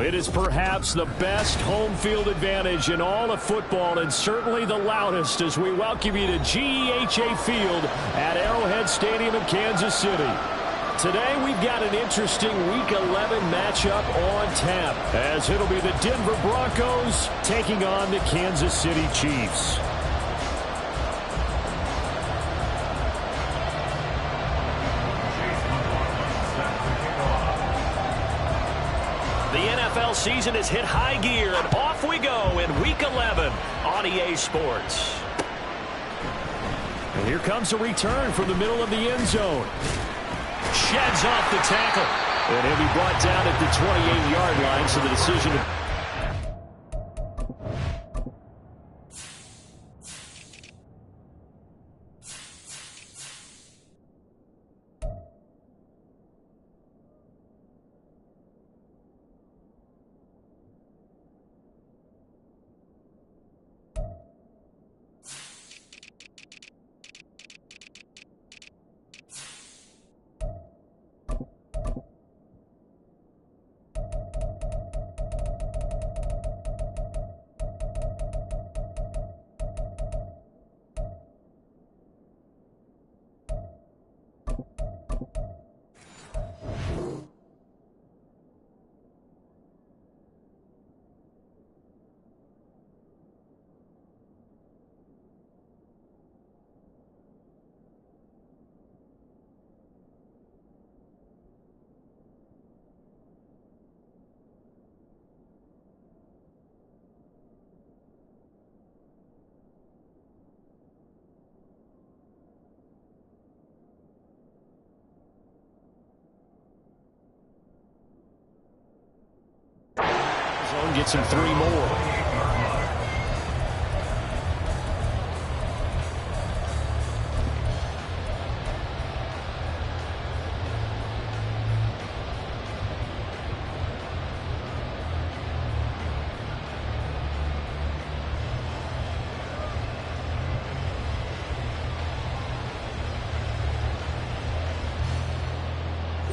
It is perhaps the best home field advantage in all of football, and certainly the loudest, as we welcome you to GEHA Field at Arrowhead Stadium in Kansas City. Today we've got an interesting Week 11 matchup on tap, as it'll be the Denver Broncos taking on the Kansas City Chiefs. The NFL season has hit high gear, and off we go in Week 11 on EA Sports. And here comes a return from the middle of the end zone. Sheds off the tackle. And he'll be brought down at the 28-yard line, so the decision to... Gets him 3 more.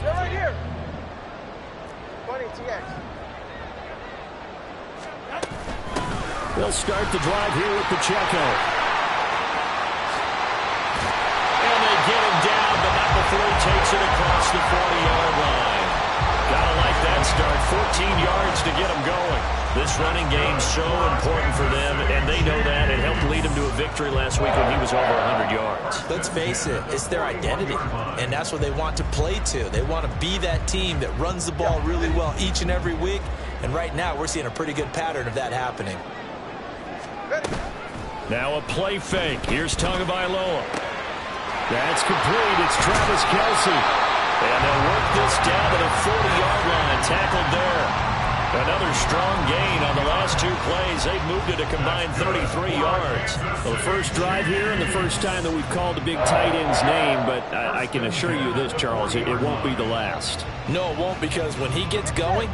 They're right here. 20 TX. They'll start the drive here with Pacheco. And they get him down, but not before he takes it across the 40-yard line. Gotta like that start. 14 yards to get him going. This running game's so important for them, and they know that. It helped lead him to a victory last week when he was over 100 yards. Let's face it, it's their identity, and that's what they want to play to. They want to be that team that runs the ball really well each and every week, and right now we're seeing a pretty good pattern of that happening. Now a play fake. Here's Tagovailoa. That's complete. It's Travis Kelce. And they'll work this down to the 40-yard line. Tackled there. Another strong gain on the last 2 plays. They've moved it a combined 33 yards. Well, the first drive here and the first time that we've called the big tight end's name, but I can assure you this, Charles, it won't be the last. No, it won't, because when he gets going,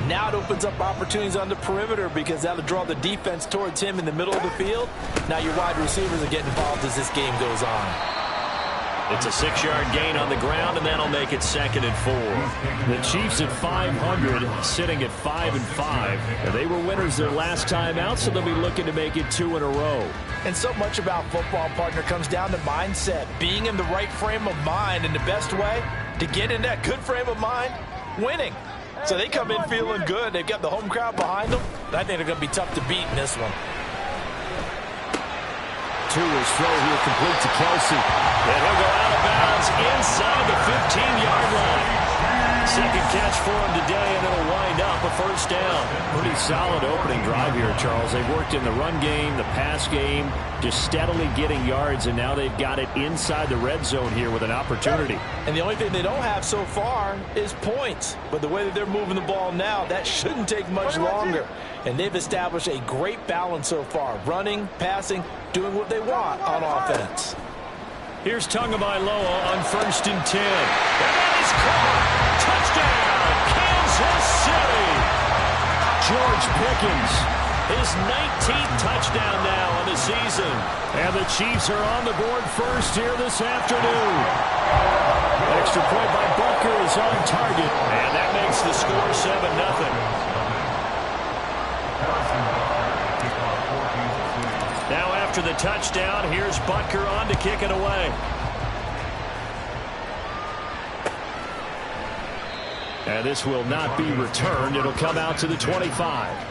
now it opens up opportunities on the perimeter, because that'll draw the defense towards him in the middle of the field. Now your wide receivers are getting involved as this game goes on. It's a 6-yard gain on the ground, and that'll make it 2nd and 4. The Chiefs at 500, sitting at 5-5. They were winners their last time out, so they'll be looking to make it 2 in a row. And so much about football, partner, comes down to mindset, being in the right frame of mind, and the best way to get in that good frame of mind, winning. So they come in feeling good. They've got the home crowd behind them. I think they're going to be tough to beat in this one. Tua's throw here complete to Kelce. And he'll go out of bounds inside the 15-yard line. Second catch for him today, and it'll wind up a first down. Pretty solid opening drive here, Charles. They've worked in the run game, the pass game, just steadily getting yards, and now they've got it inside the red zone here with an opportunity. And the only thing they don't have so far is points. But the way that they're moving the ball now, that shouldn't take much longer. And they've established a great balance so far. Running, passing, doing what they want on offense. Here's Tagovailoa on 1st and 10. And that is caught. Touchdown, Kansas City. George Pickens, his 19th touchdown now on the season. And the Chiefs are on the board first here this afternoon. Extra point by Butker is on target. And that makes the score 7-0. after the touchdown. Here's Butker on to kick it away. And this will not be returned. It'll come out to the 25.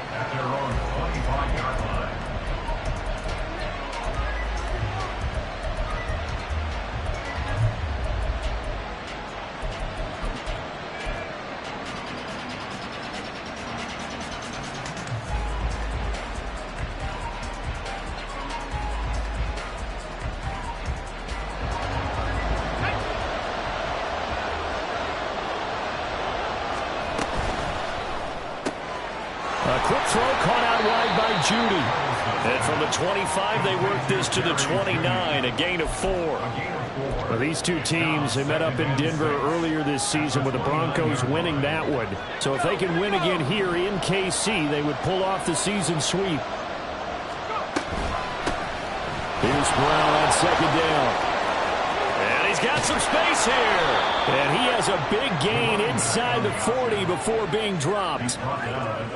Quick throw caught out wide by Judy. And from the 25, they work this to the 29, a gain of 4. Well, these two teams, they met up in Denver earlier this season with the Broncos winning that one. So if they can win again here in KC, they would pull off the season sweep. Here's Brown on second down. And he's got some space here. And he has a big gain inside the 40 before being dropped.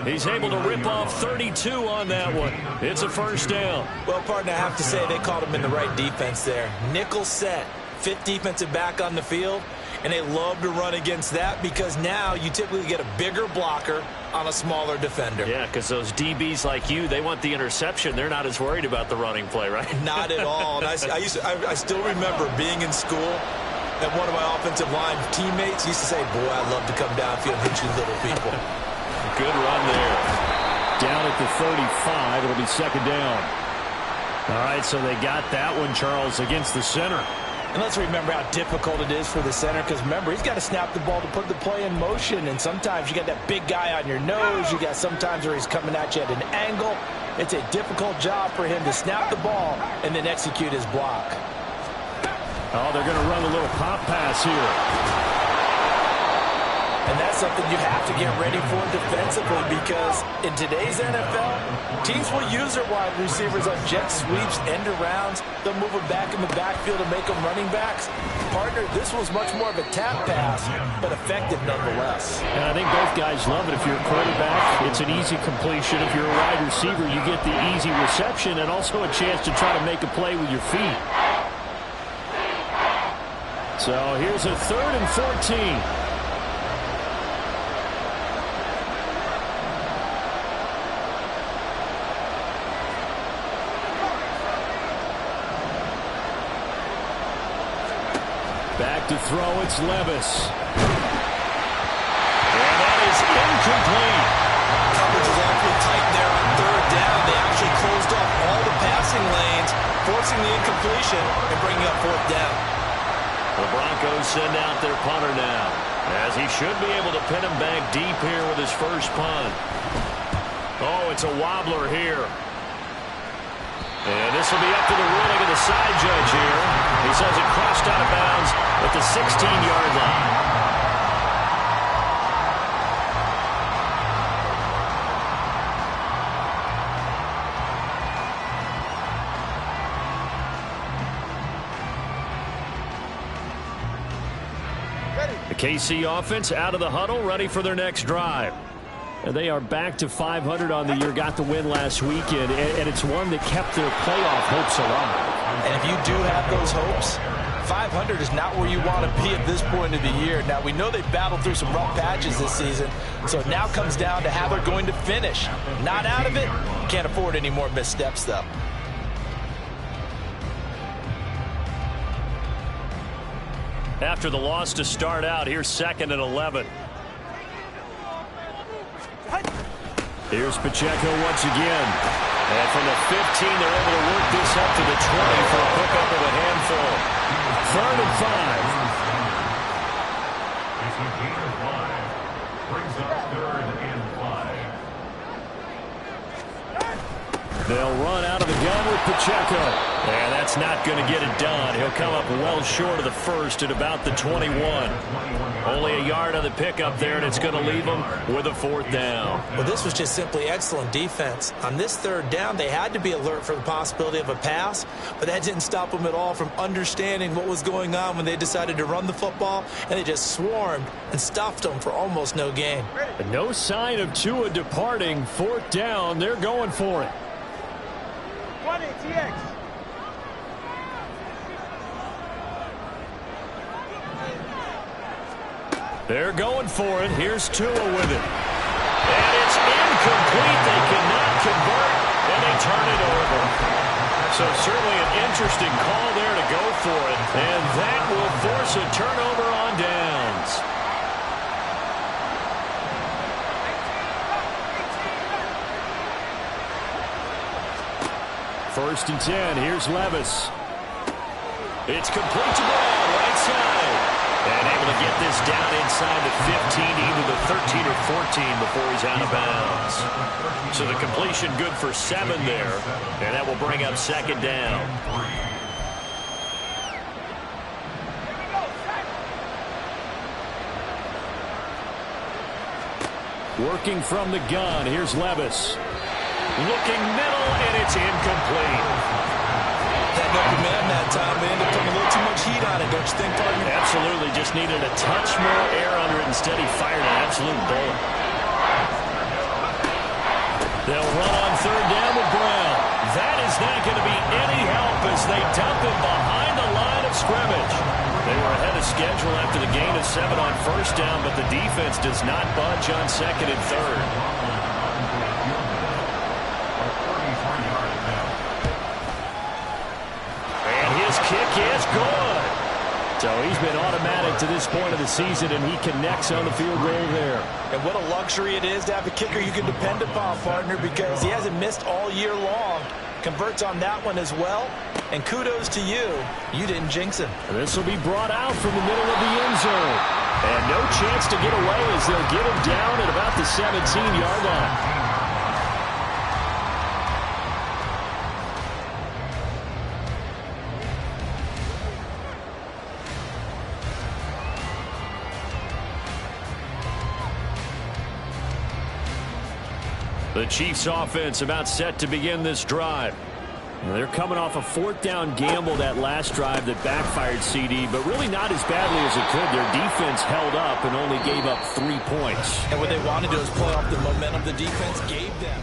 He's able to rip off 32 on that one. It's a first down. Well, partner, I have to say they caught him in the right defense there. Nickel set, fifth defensive back on the field, and they love to run against that because now you typically get a bigger blocker on a smaller defender. Yeah, because those DBs like you, they want the interception. They're not as worried about the running play, right? Not at all. And I still remember being in school, and one of my offensive line teammates used to say, boy, I love to come downfield and hit you little people. Good run there. Down at the 35, it'll be second down. All right, so they got that one, Charles, against the center. And let's remember how difficult it is for the center, because remember, he's got to snap the ball to put the play in motion, and sometimes you got that big guy on your nose. You got sometimes where he's coming at you at an angle. It's a difficult job for him to snap the ball and then execute his block. Oh, they're going to run a little pop pass here. And that's something you have to get ready for defensively, because in today's NFL, teams will use their wide receivers on jet sweeps, end arounds. They'll move them back in the backfield and make them running backs. Partner, this was much more of a tap pass, but effective nonetheless. And I think both guys love it. If you're a quarterback, it's an easy completion. If you're a wide receiver, you get the easy reception and also a chance to try to make a play with your feet. So here's a 3rd and 14. Back to throw, it's Levis. And that is incomplete. Coverage is awfully tight there on 3rd down. They actually closed off all the passing lanes, forcing the incompletion and bringing up 4th down. The Broncos send out their punter now, as he should be able to pin him back deep here with his first punt. Oh, it's a wobbler here. And this will be up to the ruling of the side judge here. He says it crossed out of bounds at the 16-yard line. The KC offense out of the huddle, ready for their next drive. And they are back to 500 on the year, got the win last weekend, and it's one that kept their playoff hopes alive. And if you do have those hopes, 500 is not where you want to be at this point of the year. Now, we know they've battled through some rough patches this season, so it now comes down to how they're going to finish. Not out of it. Can't afford any more missteps, though. After the loss to start out, here's 2nd and 11. Here's Pacheco once again. And from the 15, they're able to work this up to the 20 for a pickup of a handful. 3rd and 5. It's a gain of 5. Brings up 3rd and 5. They'll run out of the gun with Pacheco. And that's not going to get it done. He'll come up well short of the first at about the 21. Only a yard on the pickup there, and it's going to leave them with a 4th down. Well, this was just simply excellent defense. On this 3rd down, they had to be alert for the possibility of a pass, but that didn't stop them at all from understanding what was going on when they decided to run the football, and they just swarmed and stuffed them for almost no gain. No sign of Tua departing. 4th down, they're going for it. 20, TX. They're going for it. Here's Tua with it. And it's incomplete. They cannot convert, and they turn it over. So certainly an interesting call there to go for it, and that will force a turnover on downs. First and 10. Here's Levis. It's complete to Brown, right side. And able to get this down inside the 15, either the 13 or 14 before he's out of bounds. So the completion good for 7 there, and that will bring up second down. Working from the gun, here's Levis. Looking middle, and it's incomplete. That no command that time. They ended up putting a little too much heat on it, don't you think, partner? Absolutely. Just needed a touch more air under it. Instead, he fired an absolute bullet. They'll run on third down with Brown. That is not going to be any help as they dump him behind the line of scrimmage. They were ahead of schedule after the gain of 7 on first down, but the defense does not budge on second and third. Kick is good. So he's been automatic to this point of the season, and he connects on the field goal there. And what a luxury it is to have a kicker you can depend upon, partner, because he hasn't missed all year long. Converts on that one as well. And kudos to you. You didn't jinx him. This will be brought out from the middle of the end zone. And no chance to get away as they'll get him down at about the 17-yard line. The Chiefs offense about set to begin this drive. They're coming off a fourth down gamble that last drive that backfired, CD, but really not as badly as it could. Their defense held up and only gave up 3 points. And what they wanted to do is play off the momentum the defense gave them.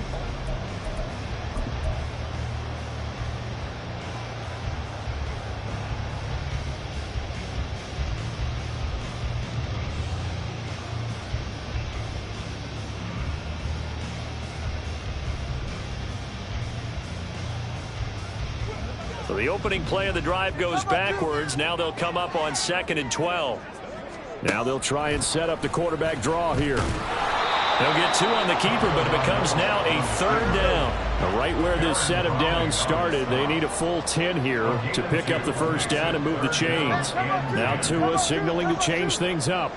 So the opening play of the drive goes backwards. Now they'll come up on 2nd and 12. Now they'll try and set up the quarterback draw here. They'll get 2 on the keeper, but it becomes now a 3rd down. Now right where this set of downs started, they need a full 10 here to pick up the first down and move the chains. Now Tua signaling to change things up.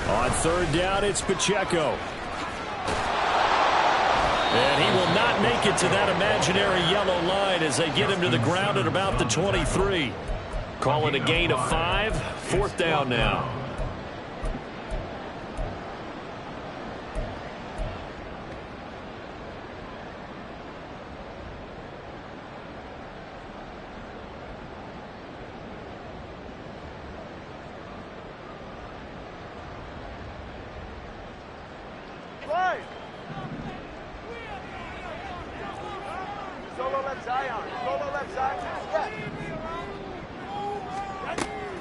On 3rd down, it's Pacheco. And he will not make it to that imaginary yellow line as they get him to the ground at about the 23. Call it a gain of 5. 4th down now.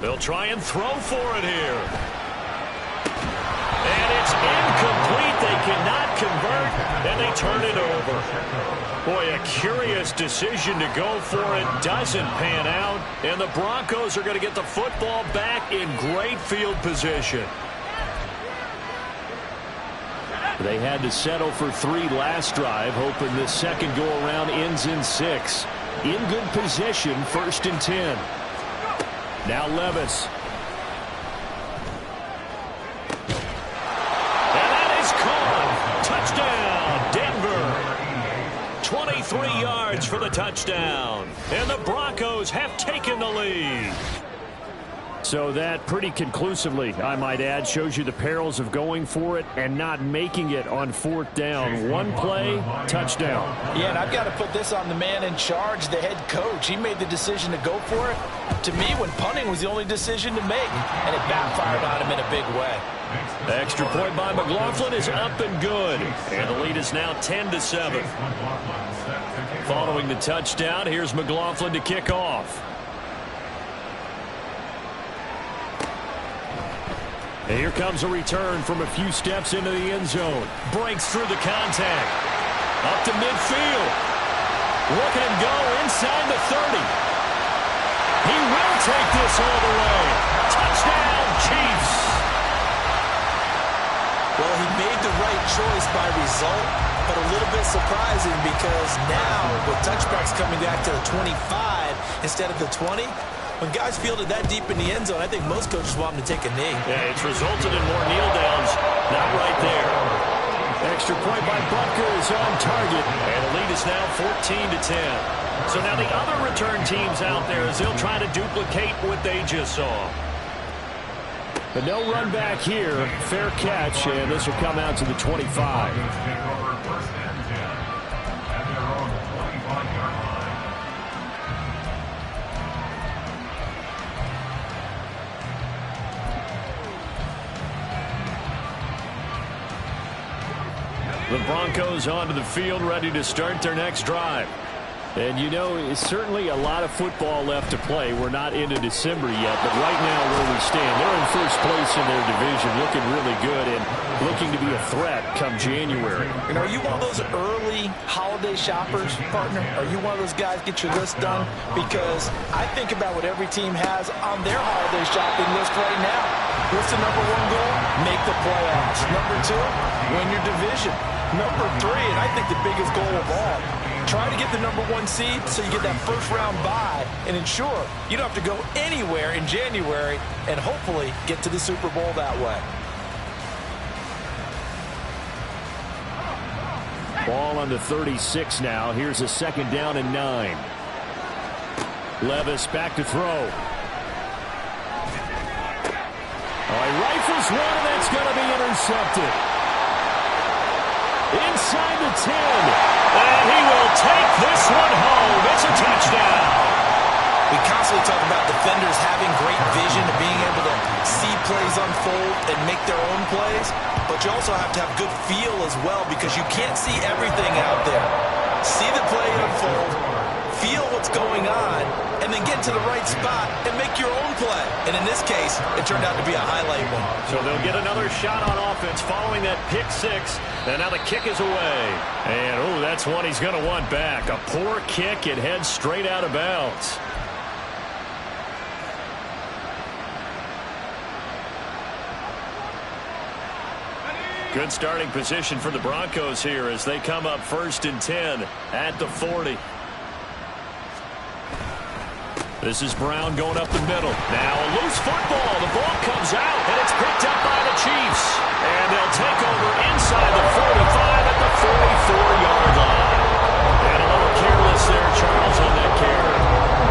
They'll try and throw for it here. And it's incomplete. They cannot convert, and they turn it over. Boy, a curious decision to go for it. Doesn't pan out, and the Broncos are going to get the football back in great field position. They had to settle for 3 last drive, hoping this second go-around ends in 6. In good position, 1st and 10. Now Levis. And that is caught. Touchdown, Denver. 23 yards for the touchdown. And the Broncos have taken the lead. So that pretty conclusively, I might add, shows you the perils of going for it and not making it on 4th down. 1 play, touchdown. Yeah, and I've got to put this on the man in charge, the head coach. He made the decision to go for it. To me, when punting was the only decision to make, and it backfired on him in a big way. The extra point by McLaughlin is up and good. And the lead is now 10-7. Following the touchdown, here's McLaughlin to kick off. And here comes a return from a few steps into the end zone. Breaks through the contact. Up to midfield. Look at him go inside the 30. He will take this all the way. Touchdown, Chiefs. Well, he made the right choice by result, but a little bit surprising because now with touchbacks coming back to the 25 instead of the 20, when guys fielded that deep in the end zone, I think most coaches want them to take a knee. Yeah, it's resulted in more kneel downs. Not right there. Extra point by Butker is on target, and the lead is now 14-10. So now the other return teams out there as they'll try to duplicate what they just saw. But no run back here. Fair catch, and this will come out to the 25. The Broncos onto the field, ready to start their next drive. And, you know, it's certainly a lot of football left to play. We're not into December yet, but right now where we stand, they're in first place in their division, looking really good and looking to be a threat come January. And are you one of those early holiday shoppers, partner? Are you one of those guys get your list done? Because I think about what every team has on their holiday shopping list right now. What's the number one goal? Make the playoffs. Number two, win your division. Number three, and I think the biggest goal of all, try to get the number one seed so you get that first round bye and ensure you don't have to go anywhere in January and hopefully get to the Super Bowl that way. Ball on the 36 now. Here's a 2nd down and 9. Levis back to throw. Oh, he rifles one, and that's going to be intercepted. Inside the 10. And he will take this one home. It's a touchdown. We constantly talk about defenders having great vision and being able to see plays unfold and make their own plays. But you also have to have good feel as well because you can't see everything out there. See the play unfold, feel what's going on, and then get to the right spot and make your own play. And in this case, it turned out to be a highlight one. So they'll get another shot on offense following that pick six. And now the kick is away. And, oh, that's one he's going to want back. A poor kick. It heads straight out of bounds. Good starting position for the Broncos here as they come up 1st and 10 at the 40. This is Brown going up the middle. Now a loose football. The ball comes out, and it's picked up by the Chiefs. And they'll take over inside the 45 at the 44-yard line. And a little careless there, Charles, on that carry.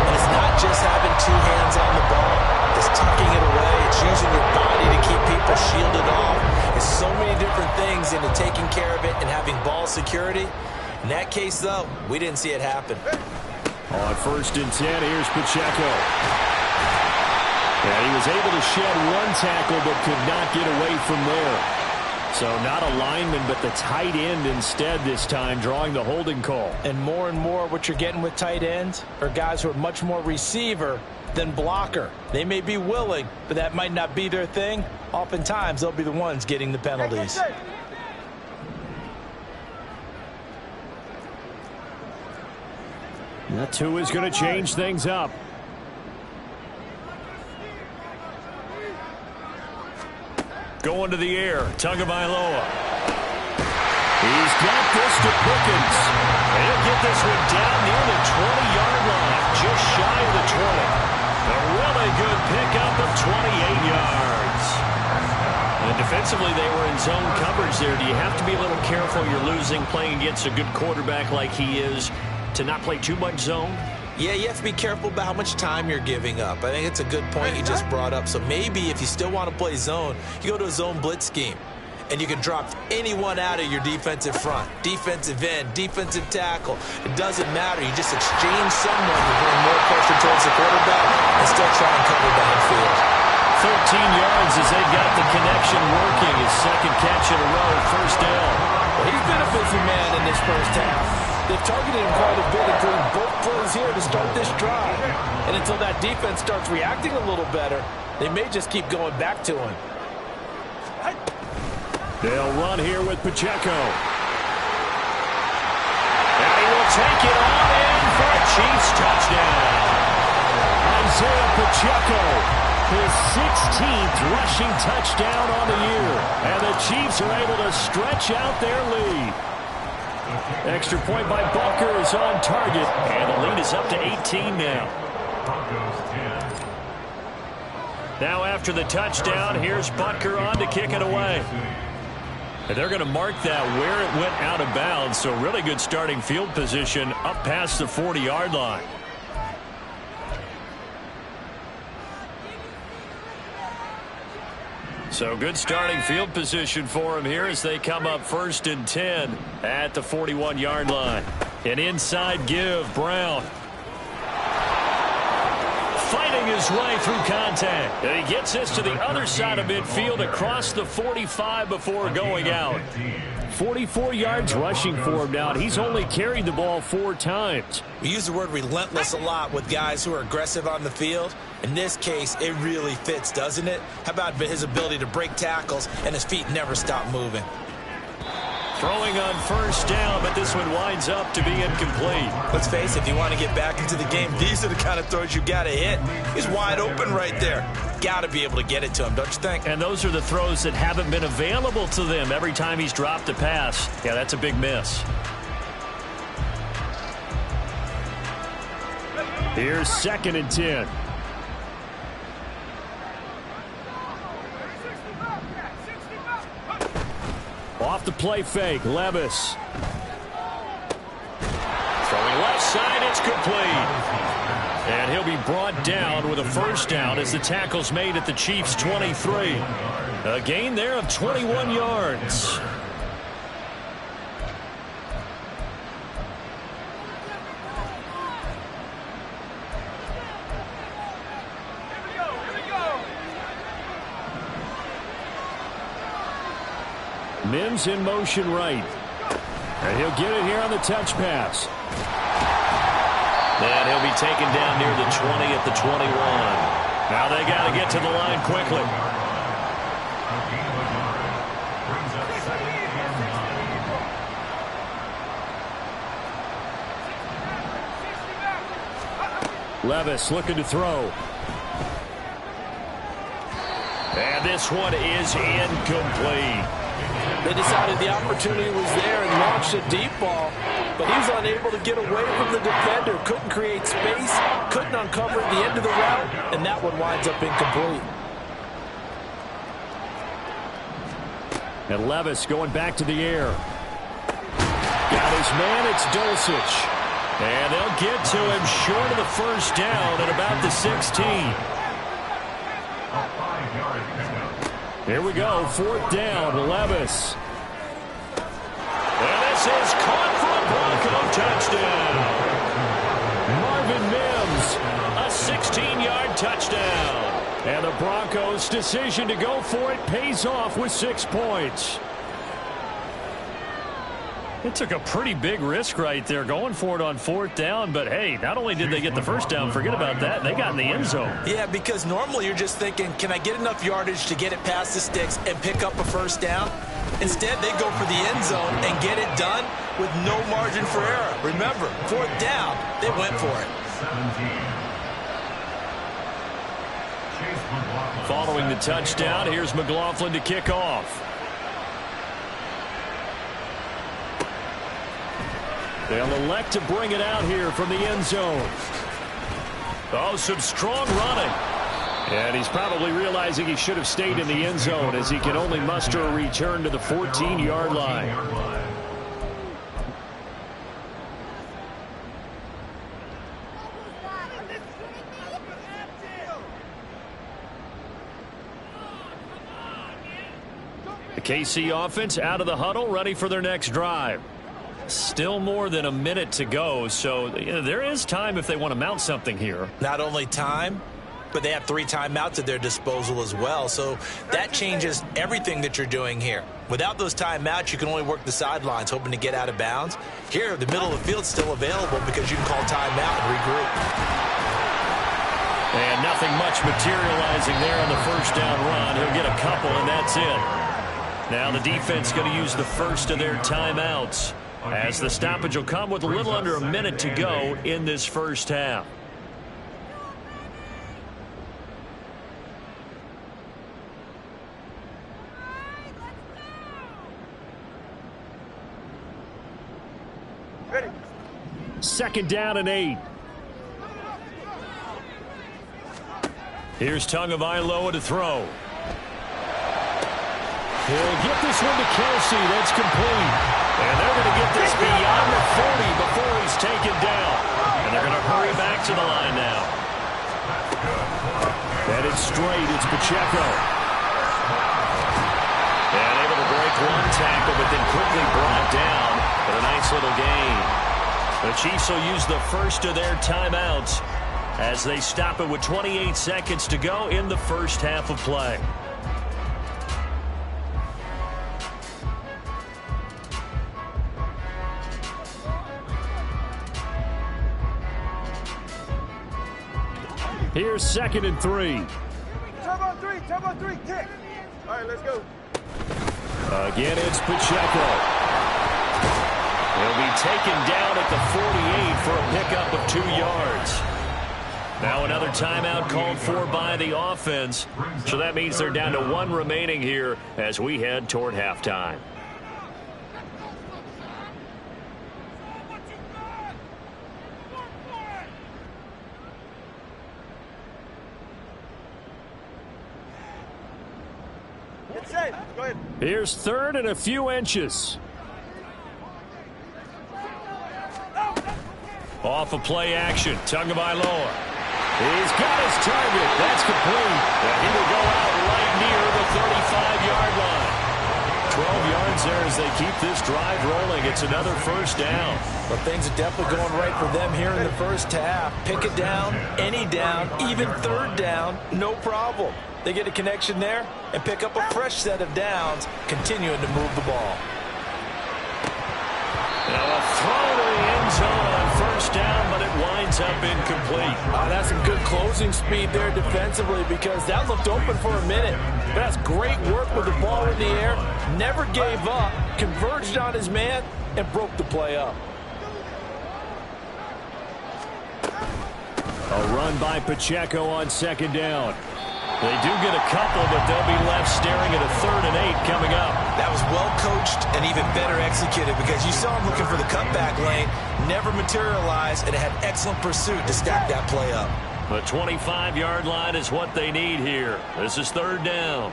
And it's not just having two hands on the ball. It's tucking it away. It's using your body to keep people shielded off. It's so many different things into taking care of it and having ball security. In that case, though, we didn't see it happen. On 1st and 10, here's Pacheco. Yeah, he was able to shed one tackle but could not get away from there. So not a lineman, but the tight end instead this time, drawing the holding call. And more what you're getting with tight ends are guys who are much more receiver than blocker. They may be willing, but that might not be their thing. Oftentimes, they'll be the ones getting the penalties. That two is going to change things up. Going to the air, Tagovailoa. He's got this to Pickens. He'll get this one down near the 20-yard line, just shy of the 20. A really good pickup of 28 yards. And defensively, they were in zone coverage there. Do you have to be a little careful? You're losing, playing against a good quarterback like he is, to not play too much zone? Yeah, you have to be careful about how much time you're giving up. I think it's a good point you just brought up. So maybe if you still want to play zone, you go to a zone blitz scheme. And you can drop anyone out of your defensive front. Defensive end, defensive tackle. It doesn't matter. You just exchange someone to bring more pressure towards the quarterback and still try and cover downfield. 13 yards as they got the connection working. His 2nd catch in a row, 1st down. Well, he's been a busy man in this first half. They've targeted him quite a bit, including both plays here to start this drive. And until that defense starts reacting a little better, they may just keep going back to him. They'll run here with Pacheco. And he will take it on in for a Chiefs touchdown. Isaiah Pacheco, his 16th rushing touchdown on the year. And the Chiefs are able to stretch out their lead. Extra point by Butker is on target. And the lead is up to 18 now. Now after the touchdown, here's Butker on to kick it away. And they're going to mark that where it went out of bounds. So really good starting field position up past the 40-yard line. So good starting field position for him here as they come up 1st and 10 at the 41-yard line. An inside give, Brown. Fighting his way through contact. And he gets this to the other side of midfield across the 45 before going out. 44 yards rushing for him now. He's only carried the ball 4 times. We use the word relentless a lot with guys who are aggressive on the field. In this case, it really fits, doesn't it? How about his ability to break tackles and his feet never stop moving? Throwing on 1st down, but this one winds up to be incomplete. Let's face it, if you want to get back into the game, these are the kind of throws you got to hit. He's wide open right there. Got to be able to get it to him, don't you think? And those are the throws that haven't been available to them every time he's dropped a pass. Yeah, that's a big miss. Here's 2nd and 10. Off the play fake, Levis. Throwing left side, it's complete. And he'll be brought down with a 1st down as the tackle's made at the Chiefs' 23. A gain there of 21 yards. Mims in motion right. And he'll get it here on the touch pass. And he'll be taken down near the 20 at the 21. Now they got to get to the line quickly. Levis looking to throw. And this one is incomplete. They decided the opportunity was there and launched a deep ball, but he was unable to get away from the defender, couldn't create space, couldn't uncover the end of the route, and that one winds up incomplete. And Levis going back to the air. Got his man, it's Dulcich. And they'll get to him short of the 1st down at about the 16. Here we go, 4th down, Levis. And this is caught for a Bronco touchdown. Marvin Mims, a 16-yard touchdown. And the Broncos' decision to go for it pays off with 6 points. It took a pretty big risk right there going for it on 4th down, but hey, not only did they get the 1st down, forget about that, they got in the end zone. Yeah, because normally you're just thinking, can I get enough yardage to get it past the sticks and pick up a 1st down? Instead, they go for the end zone and get it done with no margin for error. Remember, 4th down, they went for it. Following the touchdown, here's McLaughlin to kick off. They'll elect to bring it out here from the end zone. Oh, some strong running. And he's probably realizing he should have stayed in the end zone as he can only muster a return to the 14-yard line. The KC offense out of the huddle, ready for their next drive. Still more than a minute to go, so there is time if they want to mount something here. Not only time, but they have 3 timeouts at their disposal as well, so that changes everything that you're doing here. Without those timeouts, you can only work the sidelines, hoping to get out of bounds. Here, the middle of the field's still available because you can call timeout and regroup. And nothing much materializing there on the 1st down run. He'll get a couple, and that's it. Now the defense going to use the first of their timeouts, as the stoppage will come with a little under a minute to go in this first half. Ready. Second down and 8. Here's Tagovailoa to throw. He'll get this one to Kelsey. That's complete. And they're going to get this beyond the 40 before he's taken down. And they're going to hurry back to the line now. And it's straight. It's Pacheco. And able to break one tackle, but then quickly brought down for a nice little gain. The Chiefs will use the first of their timeouts as they stop it with 28 seconds to go in the first half of play. Here's second and 3. Turbo 3, kick. All right, let's go. Again, it's Pacheco. He'll be taken down at the 48 for a pickup of 2 yards. Now another timeout called for by the offense. So that means they're down to 1 remaining here as we head toward halftime. Get set. Go ahead. Here's third and a few inches. Off of play action. Tagovailoa. He's got his target. That's complete. And he will go out right near the 35-yard line. 12 yards there as they keep this drive rolling. It's another first down. But things are definitely going right for them here in the first half. Pick it down, any down, even third down, no problem. They get a connection there and pick up a fresh set of downs, continuing to move the ball. Now a throw to the end zone on first down, but it winds up incomplete. That's some good closing speed there defensively, because that looked open for a minute. But that's great work with the ball in the air. Never gave up, converged on his man, and broke the play up. A run by Pacheco on second down. They do get a couple, but they'll be left staring at a 3rd and 8 coming up. That was well coached and even better executed, because you saw him looking for the cutback lane, never materialized, and had excellent pursuit to stack that play up. The 25-yard line is what they need here. This is 3rd down.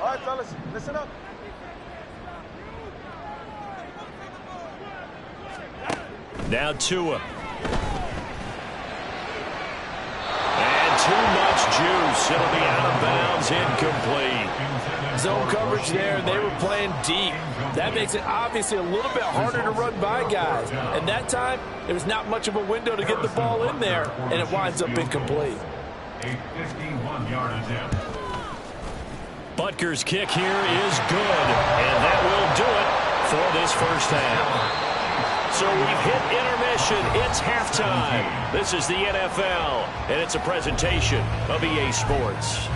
All right, fellas, listen up. Now Tua. Too much juice. It'll be out of bounds, incomplete. Zone coverage there, and they were playing deep. That makes it obviously a little bit harder to run by guys. And that time, there was not much of a window to get the ball in there, and it winds up incomplete. A 51-yard attempt. Butker's kick here is good, and that will do it for this first half. So we've hit intermission. It's halftime. This is the NFL, and it's a presentation of EA Sports.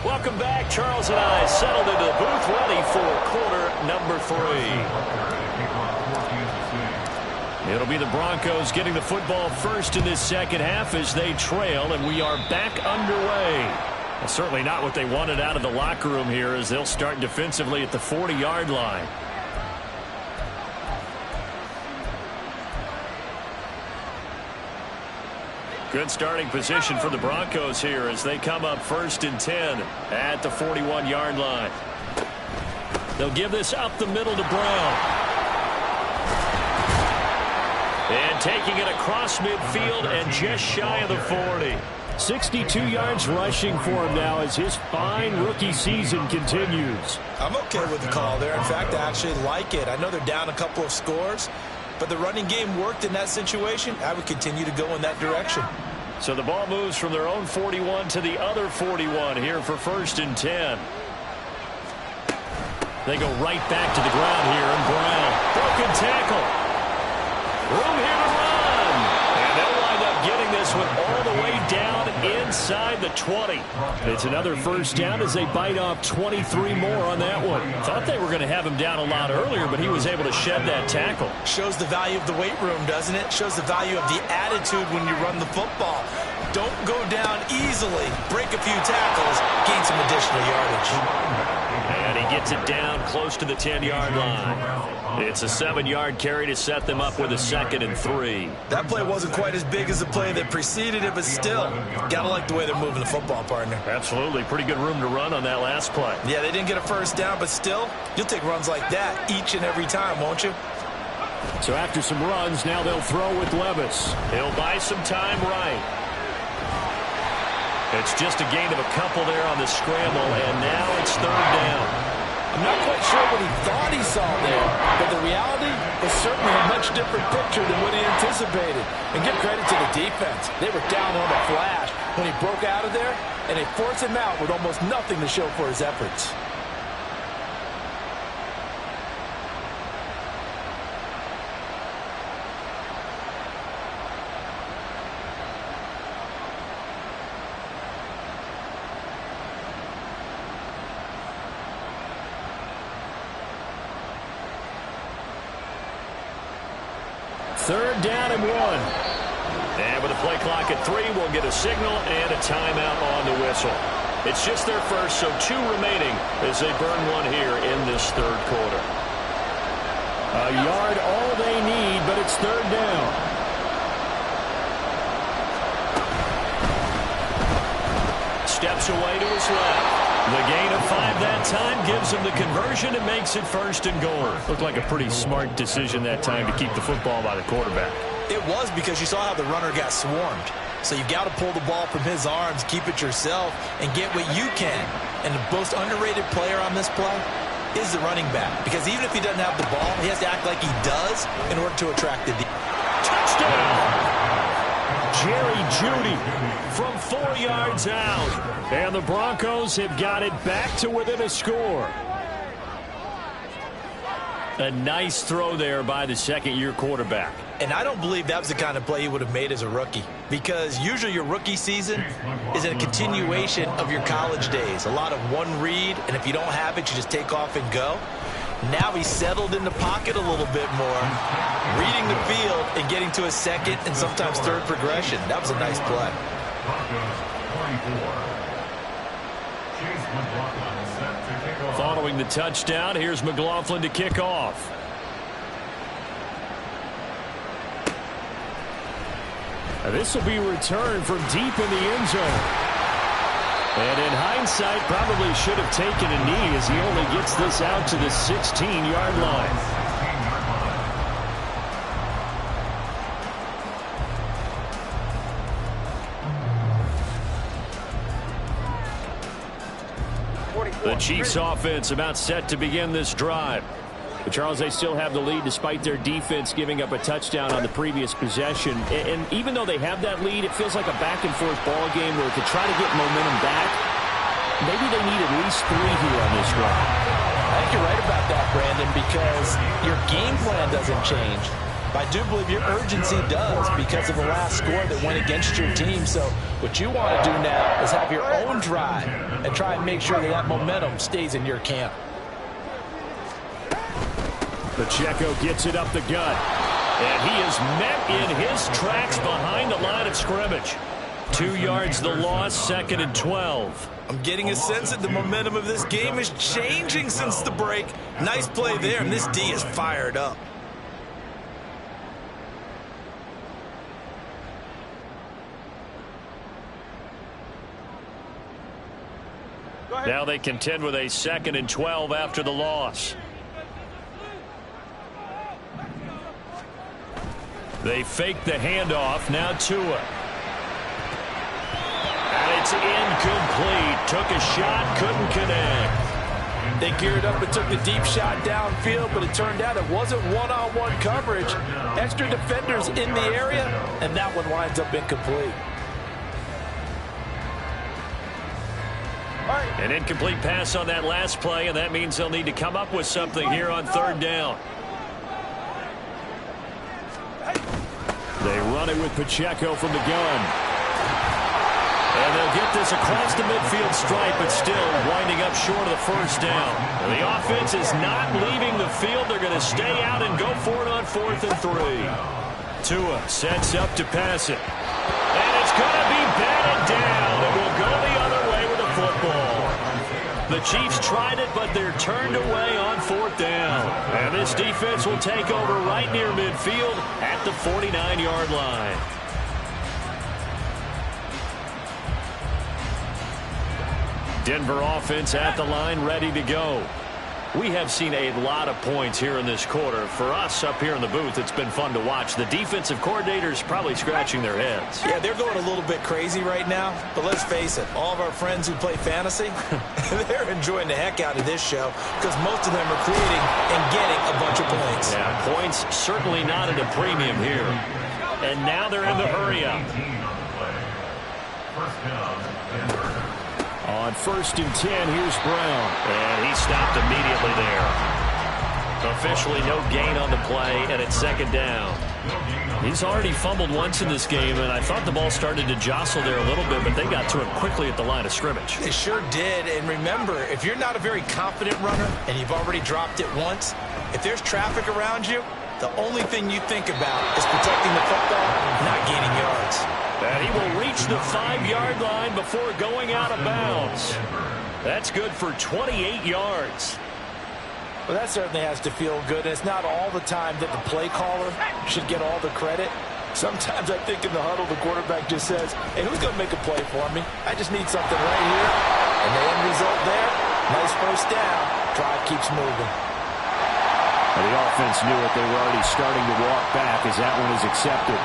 Welcome back. Charles and I settled into the booth, ready for quarter number 3. It'll be the Broncos getting the football first in this second half as they trail, and we are back underway. Well, certainly not what they wanted out of the locker room here, as they'll start defensively at the 40-yard line. Good starting position for the Broncos here as they come up 1st and 10 at the 41-yard line. They'll give this up the middle to Brown. And taking it across midfield and just shy of the 40. 62 yards rushing for him now as his fine rookie season continues. I'm okay with the call there. In fact, I actually like it. I know they're down a couple of scores, but the running game worked in that situation. I would continue to go in that direction. So the ball moves from their own 41 to the other 41 here for 1st and 10. They go right back to the ground here, and Brown, broken tackle. Room here to run. And they'll wind up getting this one all the way down inside the 20. It's another first down as they bite off 23 more on that one. Thought they were going to have him down a lot earlier, but he was able to shed that tackle. Shows the value of the weight room, doesn't it? Shows the value of the attitude when you run the football. Don't go down easily. Break a few tackles. Gain some additional yardage. And he gets it down close to the 10-yard line. It's a 7-yard carry to set them up with a 2nd and 3. That play wasn't quite as big as the play that preceded it, but still, gotta like the way they're moving the football, partner. Absolutely. Pretty good room to run on that last play. Yeah, they didn't get a first down, but still, you'll take runs like that each and every time, won't you? So after some runs, now they'll throw with Levis. He'll buy some time right. It's just a gain of a couple there on the scramble, and now it's 3rd down. I'm not quite sure what he thought he saw there, but the reality is certainly a much different picture than what he anticipated. And give credit to the defense. They were down on the flash when he broke out of there, and they forced him out with almost nothing to show for his efforts. Third down and 1. And with the play clock at 3, we'll get a signal and a timeout on the whistle. It's just their first, so 2 remaining as they burn one here in this 3rd quarter. A yard all they need, but it's 3rd down. Steps away to his left. The gain of 5 that time gives him the conversion and makes it 1st and goal. Looked like a pretty smart decision that time to keep the football by the quarterback. It was, because you saw how the runner got swarmed. So you've got to pull the ball from his arms, keep it yourself, and get what you can. And the most underrated player on this play is the running back. Because even if he doesn't have the ball, he has to act like he does in order to attract the touchdown. Jerry Jeudy from 4 yards out. And the Broncos have got it back to within a score. A nice throw there by the 2nd-year quarterback. And I don't believe that was the kind of play he would have made as a rookie. Because usually your rookie season is a continuation of your college days. A lot of one read, and if you don't have it, you just take off and go. Now he's settled in the pocket a little bit more, reading the field and getting to a 2nd and sometimes 3rd progression. That was a nice play. Following the touchdown, here's McLaughlin to kick off. This will be returned from deep in the end zone. And in hindsight, probably should have taken a knee as he only gets this out to the 16-yard line. The Chiefs offense about set to begin this drive. But Charles, they still have the lead despite their defense giving up a touchdown on the previous possession. And even though they have that lead, it feels like a back-and-forth ball game where to try to get momentum back, maybe they need at least 3 here on this drive. I think you're right about that, Brandon, because your game plan doesn't change. I do believe your urgency does because of the last score that went against your team. So what you want to do now is have your own drive and try and make sure that that momentum stays in your camp. Pacheco gets it up the gut. And he is met in his tracks behind the line of scrimmage. 2 yards the loss, 2nd and 12. I'm getting a sense that the momentum of this game is changing since the break. Nice play there, and this D is fired up. Now they contend with a 2nd and 12 after the loss. They fake the handoff. Now Tua. And it's incomplete. Took a shot, couldn't connect. They geared up and took the deep shot downfield, but it turned out it wasn't one-on-one coverage. Extra defenders in the area, and that one winds up incomplete. An incomplete pass on that last play, and that means they'll need to come up with something here on 3rd down. on it with Pacheco from the gun. And they'll get this across the midfield stripe, but still winding up short of the first down. And the offense is not leaving the field. They're going to stay out and go for it on 4th and 3. Tua sets up to pass it. And it's going to be batted down. It will go the other way with the football. The Chiefs tried it, but they're turned away on 4th down. And this defense will take over right near midfield at the 49-yard line. Denver offense at the line, ready to go. We have seen a lot of points here in this quarter. For us up here in the booth, it's been fun to watch. The defensive coordinators probably scratching their heads. Yeah, they're going a little bit crazy right now. But let's face it, all of our friends who play fantasy, they're enjoying the heck out of this show because most of them are creating and getting a bunch of points. Yeah, points certainly not at a premium here. And now they're in the hurry-up. First down, Denver. On 1st and 10, here's Brown. And he stopped immediately there. Officially no gain on the play, and it's 2nd down. He's already fumbled once in this game, and I thought the ball started to jostle there a little bit, but they got to him quickly at the line of scrimmage. They sure did, and remember, if you're not a very confident runner and you've already dropped it once, if there's traffic around you, the only thing you think about is protecting the football, not gaining yards. And he will reach the 5-yard line before going out of bounds. That's good for 28 yards. Well, that certainly has to feel good. And it's not all the time that the play caller should get all the credit. Sometimes I think in the huddle, the quarterback just says, hey, who's going to make a play for me? I just need something right here. And the end result there, nice first down. Drive keeps moving. And the offense knew it. They were already starting to walk back as that one is accepted.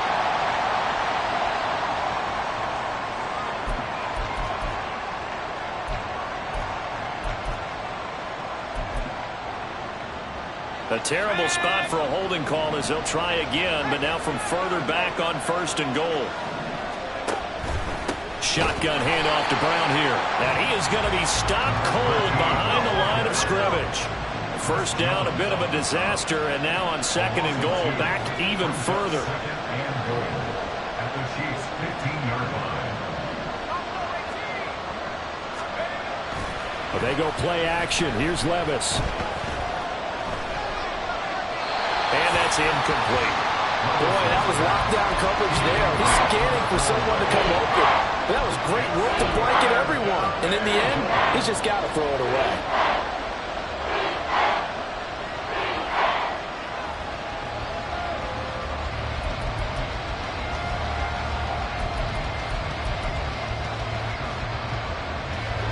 A terrible spot for a holding call as they'll try again, but now from further back on 1st and goal. Shotgun handoff to Brown here. And he is going to be stopped cold behind the line of scrimmage. First down, a bit of a disaster, and now on 2nd and goal, back even further. And goal at the Chiefs' 15-yard line. Well, they go play action. Here's Levis. And that's incomplete. Boy, that was lockdown coverage there. He's scanning for someone to come open. That was great work to blanket everyone. And in the end, he's just got to throw it away.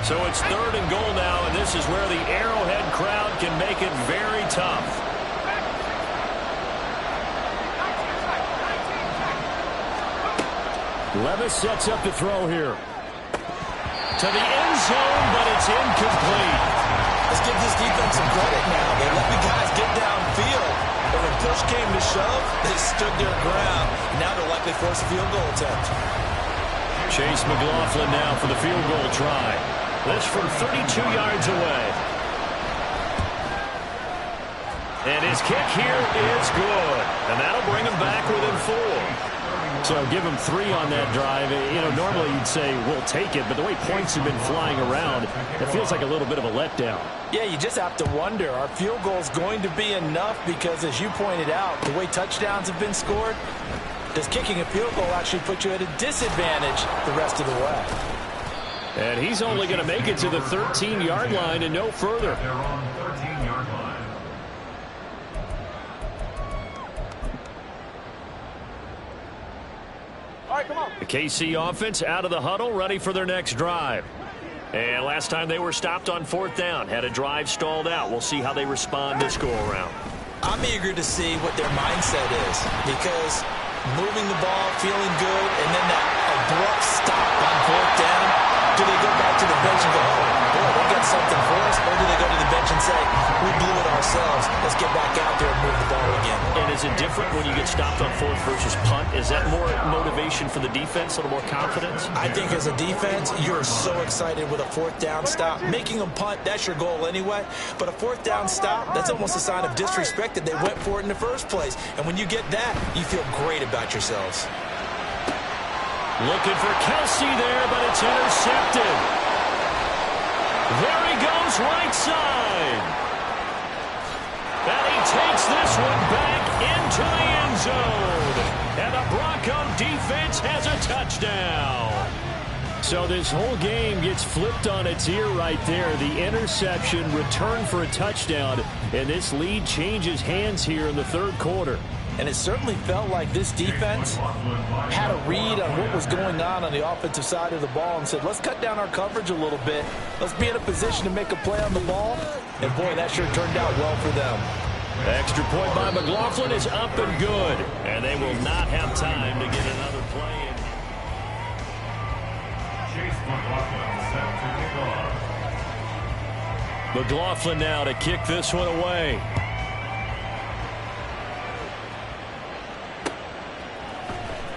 So it's 3rd and goal now, and this is where the Arrowhead crowd can make it very tough. Levis sets up to throw here. To the end zone, but it's incomplete. Let's give this defense some credit now. They let the guys get downfield. But when push came to shove, they stood their ground. Now they're likely forced a field goal attempt. Chase McLaughlin now for the field goal try. This from 32 yards away. And his kick here is good. And that'll bring him back within 4. So give him 3 on that drive. You know, normally you'd say, we'll take it, but the way points have been flying around, it feels like a little bit of a letdown. Yeah, you just have to wonder, are field goals going to be enough? Because as you pointed out, the way touchdowns have been scored, does kicking a field goal actually put you at a disadvantage the rest of the way? And he's only going to make it to the 13-yard line and no further. They're on 13-yard line. All right, come on. The KC offense out of the huddle, ready for their next drive. And last time they were stopped on 4th down, had a drive stalled out. We'll see how they respond this go-around. I'm eager to see what their mindset is because moving the ball, feeling good, and then that abrupt stop on 4th down, do they go back to the bench and go, oh, boy, they got something for us, or do they go to the bench and say, we blew it ourselves, let's get back out there and move the ball again? And is it different when you get stopped on 4th versus punt? Is that more motivation for the defense, a little more confidence? I think as a defense, you're so excited with a 4th down stop. Making them punt, that's your goal anyway. But a 4th down stop, that's almost a sign of disrespect that they went for it in the first place. And when you get that, you feel great about yourselves. Looking for Kelsey there, but it's intercepted. There he goes, right side. And he takes this one back into the end zone. And the Bronco defense has a touchdown. So this whole game gets flipped on its ear right there. The interception, return for a touchdown, and this lead changes hands here in the third quarter. And it certainly felt like this defense had a read on what was going on the offensive side of the ball and said, let's cut down our coverage a little bit. Let's be in a position to make a play on the ball. And, boy, that sure turned out well for them. The extra point by McLaughlin is up and good. And they will not have time to get another play in. Chase McLaughlin set to kick off. McLaughlin now to kick this one away.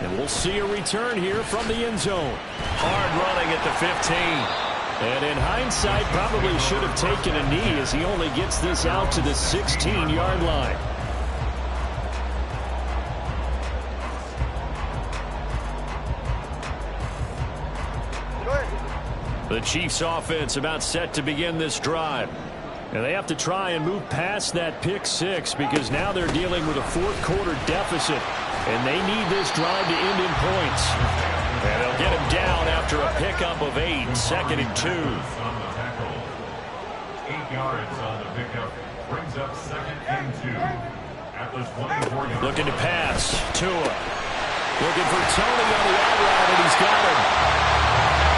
And we'll see a return here from the end zone. Hard running at the 15. And in hindsight, probably should have taken a knee as he only gets this out to the 16-yard line. The Chiefs offense about set to begin this drive. And they have to try and move past that pick six because now they're dealing with a fourth quarter deficit. And they need this drive to end in points. And they'll get him down after a pickup of 8, 2nd and 2. 8 yards on the pickup. Brings up 2nd and 2. At the 24-yard. Looking to pass. Tua. Looking for Tony on the out route, and he's got him.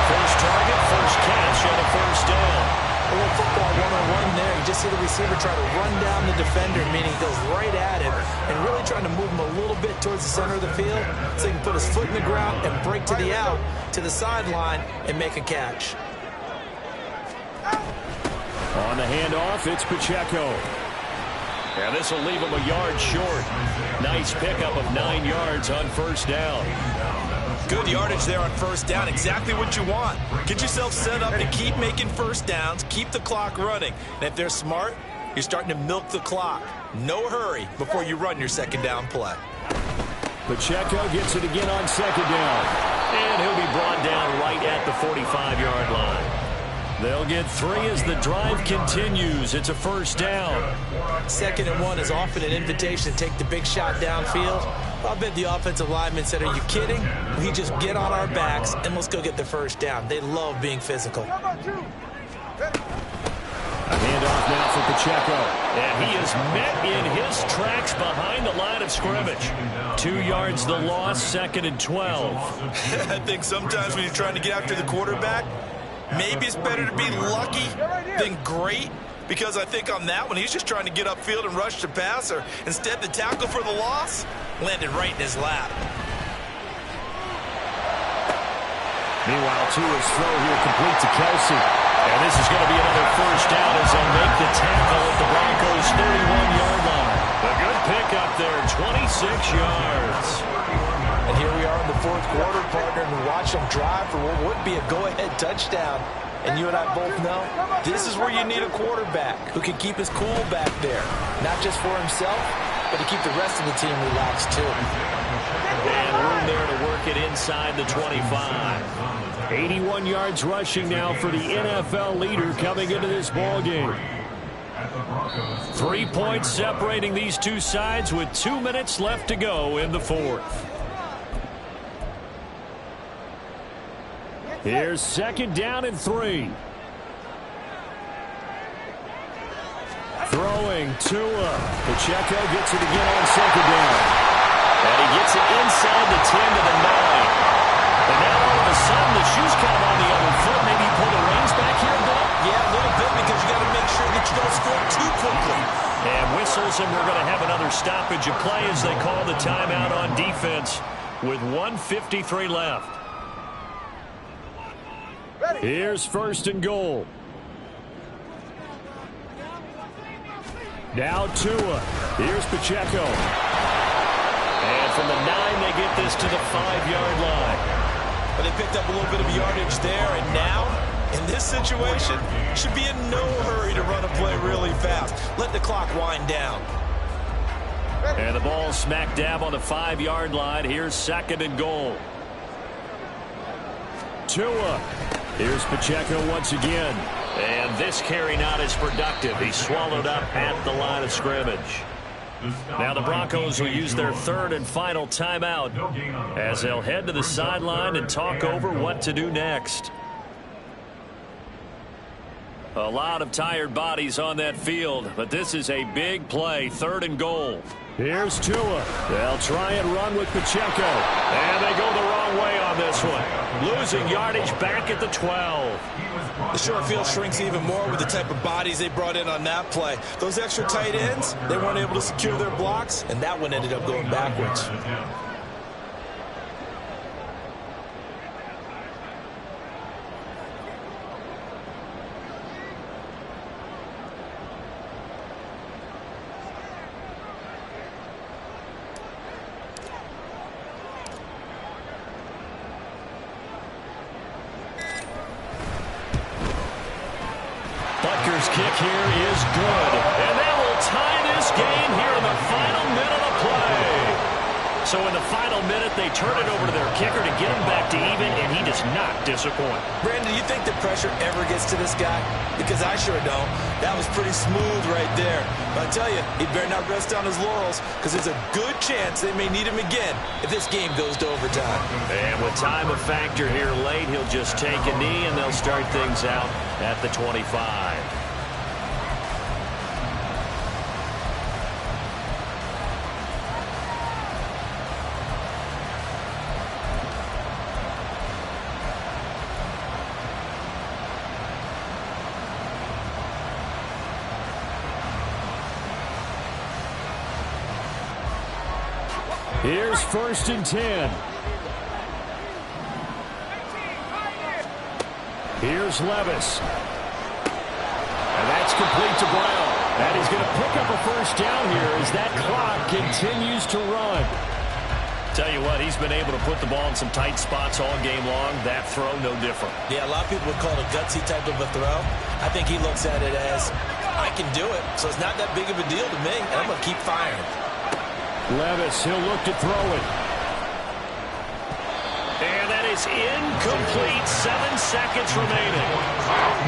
First target, first catch, and a first down. A little football one-on-one there. You just see the receiver try to run down the defender, meaning he goes right at him and really trying to move him a little bit towards the center of the field so he can put his foot in the ground and break to the out, to the sideline, and make a catch. On the handoff, it's Pacheco. And this will leave him a yard short. Nice pickup of 9 yards on first down. Good yardage there on first down. Exactly what you want. Get yourself set up to keep making first downs, keep the clock running. And if they're smart, you're starting to milk the clock. No hurry before you run your second down play. Pacheco gets it again on second down. And he'll be brought down right at the 45-yard line. They'll get 3 as the drive continues. It's a first down. 2nd and 1 is often an invitation to take the big shot downfield. I bet the offensive lineman said, are you kidding? We just get on our backs and let's go get the first down. They love being physical. A handoff now for Pacheco. And he is met in his tracks behind the line of scrimmage. 2 yards the loss, 2nd and 12. I think sometimes when you're trying to get after the quarterback, maybe it's better to be lucky than great, because I think on that one, he's just trying to get upfield and rush the passer. Instead, the tackle for the loss landed right in his lap. Meanwhile, Tua's throw here complete to Kelsey. And this is going to be another first down as they make the tackle at the Broncos' 31-yard line. A good pickup there, 26 yards. And here we are in the fourth quarter, partner, and watch them drive for what would be a go-ahead touchdown. And you and I both know this is where you need a quarterback who can keep his cool back there. Not just for himself, but to keep the rest of the team relaxed, too. And room there to work it inside the 25. 81 yards rushing now for the NFL leader coming into this ball game. 3 points separating these two sides with 2 minutes left to go in the fourth. Here's 2nd down and 3. Throwing Tua. Pacheco gets it again on 2nd down. And he gets it inside the 10 to the 9. And now all of a sudden the shoe's kind of on the other foot. Maybe pull the reins back here, Bill? Yeah, a little bit, because you got to make sure that you don't score too quickly. And whistles, and we're going to have another stoppage of play as they call the timeout on defense with 1:53 left. Here's 1st and goal. Now Tua. Here's Pacheco. And from the 9, they get this to the 5-yard line. But they picked up a little bit of yardage there, and now, in this situation, should be in no hurry to run a play really fast. Let the clock wind down. And the ball smack dab on the 5-yard line. Here's 2nd and goal. Tua. Here's Pacheco once again. And this carry not as productive. He's swallowed up at the line of scrimmage. Now the Broncos will use their third and final timeout as they'll head to the sideline and talk over what to do next. A lot of tired bodies on that field, but this is a big play, 3rd and goal. Here's Tua. They'll try and run with Pacheco. And they go the wrong way on this one. Losing yardage back at the 12. The short field shrinks even more with the type of bodies they brought in on that play. Those extra tight ends, they weren't able to secure their blocks, and that one ended up going backwards. Kick here is good. And that will tie this game here in the final minute of play. So in the final minute, they turn it over to their kicker to get him back to even, and he does not disappoint. Brandon, do you think the pressure ever gets to this guy? Because I sure don't. That was pretty smooth right there. But I tell you, he better not rest on his laurels, because there's a good chance they may need him again if this game goes to overtime. And with time a factor here late, he'll just take a knee, and they'll start things out at the 25. Here's 1st and 10. Here's Levis. And that's complete to Brown. And he's going to pick up a 1st down here as that clock continues to run. Tell you what, he's been able to put the ball in some tight spots all game long. That throw, no different. Yeah, a lot of people would call it a gutsy type of a throw. I think he looks at it as, I can do it, so it's not that big of a deal to me, and I'm going to keep firing. Levis, he'll look to throw it. And that is incomplete. 7 seconds remaining.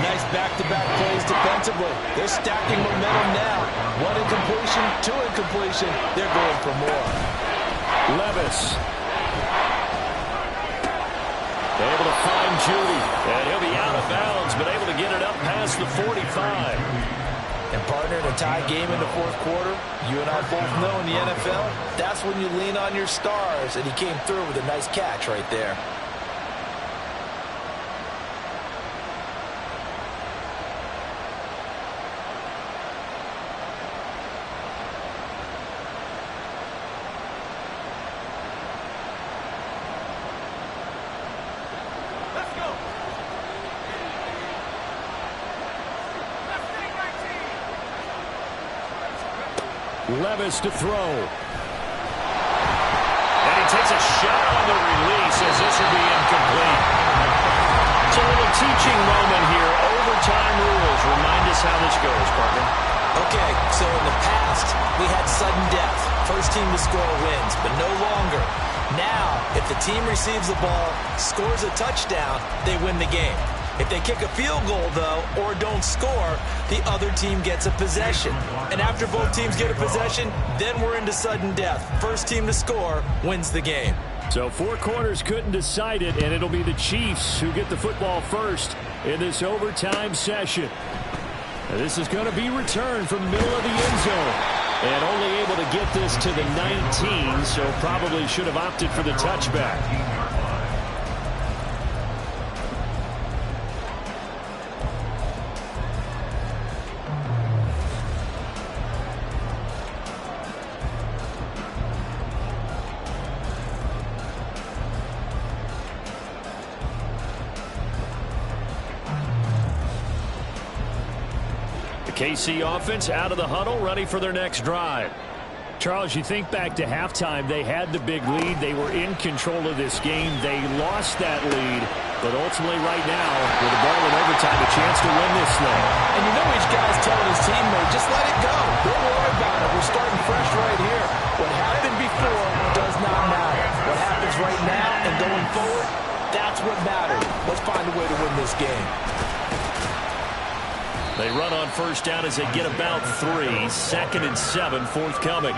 Nice back-to-back plays defensively. They're stacking momentum now. 1 incompletion, 2 incompletion. They're going for more. Levis. Able to find Judy. And he'll be out of bounds, but able to get it up past the 45. And partner, in a tie game in the 4th quarter, you and I both know in the NFL, that's when you lean on your stars, and he came through with a nice catch right there. Levis to throw. And he takes a shot on the release as this will be incomplete. So a little teaching moment here. Overtime rules. Remind us how this goes, partner. Okay, so in the past, we had sudden death. First team to score wins, but no longer. Now, if the team receives the ball, scores a touchdown, they win the game. If they kick a field goal, though, or don't score, the other team gets a possession. And after both teams get a possession, then we're into sudden death. First team to score wins the game. So 4 quarters couldn't decide it, and it'll be the Chiefs who get the football first in this overtime session. Now, this is going to be returned from middle of the end zone. And only able to get this to the 19, so probably should have opted for the touchback. KC offense out of the huddle, ready for their next drive. Charles, you think back to halftime, they had the big lead. They were in control of this game. They lost that lead, but ultimately right now, with the ball in overtime, a chance to win this thing. And you know each guy's telling his teammate, just let it go. Don't worry about it. We're starting fresh right here. What happened before does not matter. What happens right now and going forward, that's That's what mattered. Let's find a way to win this game. They run on first down as they get about 3. 2nd and 7 forthcoming.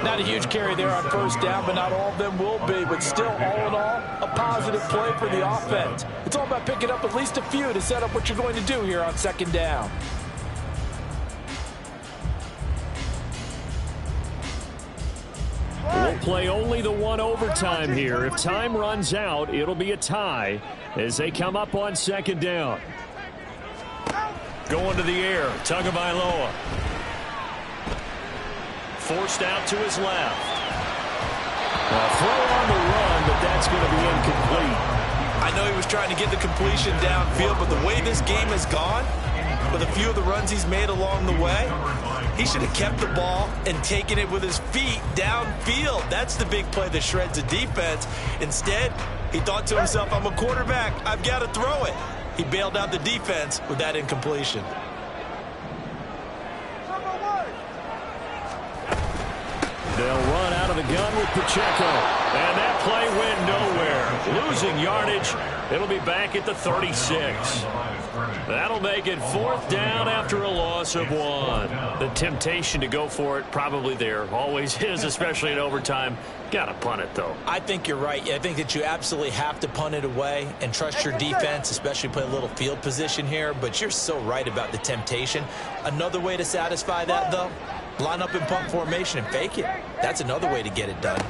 Not a huge carry there on first down, but not all of them will be. But still, all in all, a positive play for the offense. It's all about picking up at least a few to set up what you're going to do here on 2nd down. We'll play only the one overtime here. If time runs out, it'll be a tie as they come up on 2nd down. Going to the air, Tagovailoa. Forced out to his left. A throw on the run, but that's going to be incomplete. I know he was trying to get the completion downfield, but the way this game has gone, with a few of the runs he's made along the way, he should have kept the ball and taken it with his feet downfield. That's the big play that shreds the defense. Instead, he thought to himself, I'm a quarterback, I've got to throw it. He bailed out the defense with that incompletion. They'll run out of the gun with Pacheco. And that play went nowhere. Losing yardage. It'll be back at the 36. That'll make it 4th down after a loss of 1. The temptation to go for it probably there. Always is, especially in overtime. Got to punt it, though. I think you're right. I think that you absolutely have to punt it away and trust your defense, especially play a little field position here. But you're so right about the temptation. Another way to satisfy that, though, line up in punt formation and fake it. That's another way to get it done.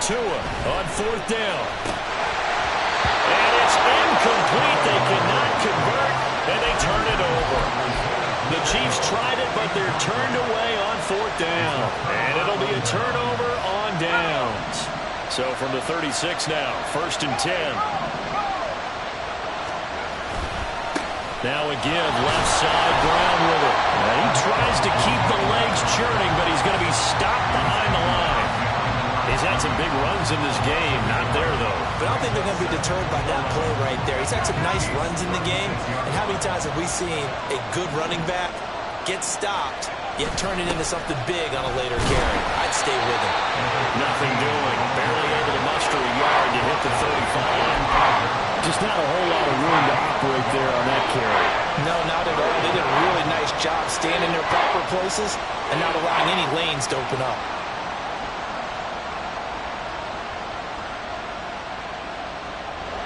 Tua on 4th down. And it's incomplete. They cannot convert, and they turn it over. The Chiefs tried it, but they're turned away on 4th down. And it'll be a turnover on downs. So from the 36 now, 1st and 10. Now again, left side, Brown with it. And he tries to keep the legs churning, but he's going to be stopped behind the line. He's had some big runs in this game. Not there, though. But I don't think they're going to be deterred by that play right there. He's had some nice runs in the game. And how many times have we seen a good running back get stopped, yet turn it into something big on a later carry? I'd stay with him. Nothing doing. Barely able to muster a yard to hit the 35. Just not a whole lot of room to operate there on that carry. No, not at all. They did a really nice job staying in their proper places and not allowing any lanes to open up.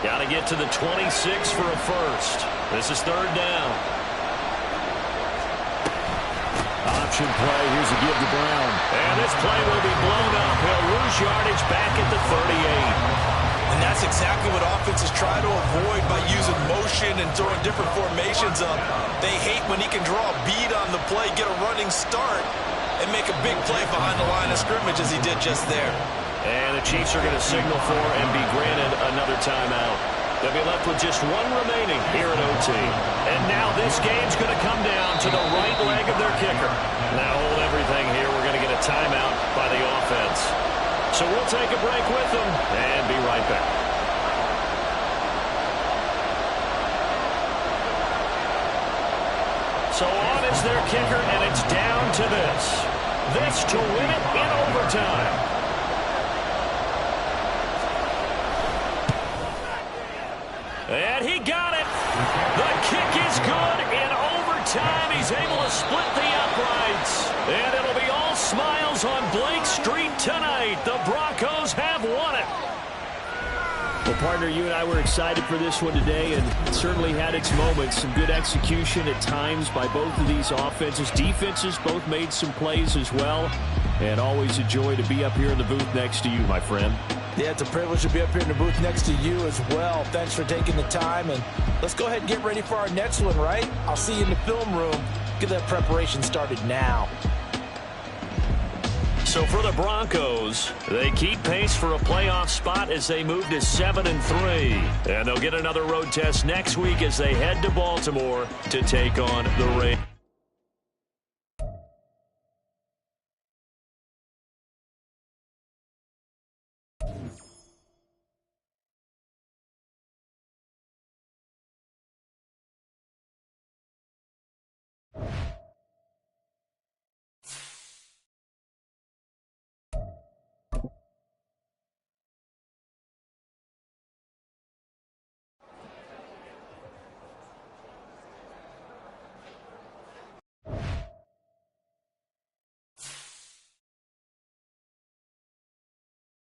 Got to get to the 26 for a first. This is 3rd down. Option play. Here's a give to Brown. And this play will be blown up. He'll lose yardage back at the 38. And that's exactly what offenses try to avoid by using motion and throwing different formations up. They hate when he can draw a bead on the play, get a running start, and make a big play behind the line of scrimmage as he did just there. And the Chiefs are going to signal for and be granted another timeout. They'll be left with just 1 remaining here at OT. And now this game's going to come down to the right leg of their kicker. Now hold everything here. We're going to get a timeout by the offense. So we'll take a break with them and be right back. So on is their kicker, and it's down to this. This to win it in overtime. And he got it. The kick is good in overtime. He's able to split the uprights. And it'll be all smiles on Blake Street tonight. The Broncos have won it. Well, partner, you and I were excited for this one today, and it certainly had its moments. Some good execution at times by both of these offenses. Defenses both made some plays as well. And always a joy to be up here in the booth next to you, my friend. Yeah, it's a privilege to be up here in the booth next to you as well. Thanks for taking the time, and let's go ahead and get ready for our next one, right? I'll see you in the film room. Get that preparation started now. So for the Broncos, they keep pace for a playoff spot as they move to 7-3. And they'll get another road test next week as they head to Baltimore to take on the Ravens.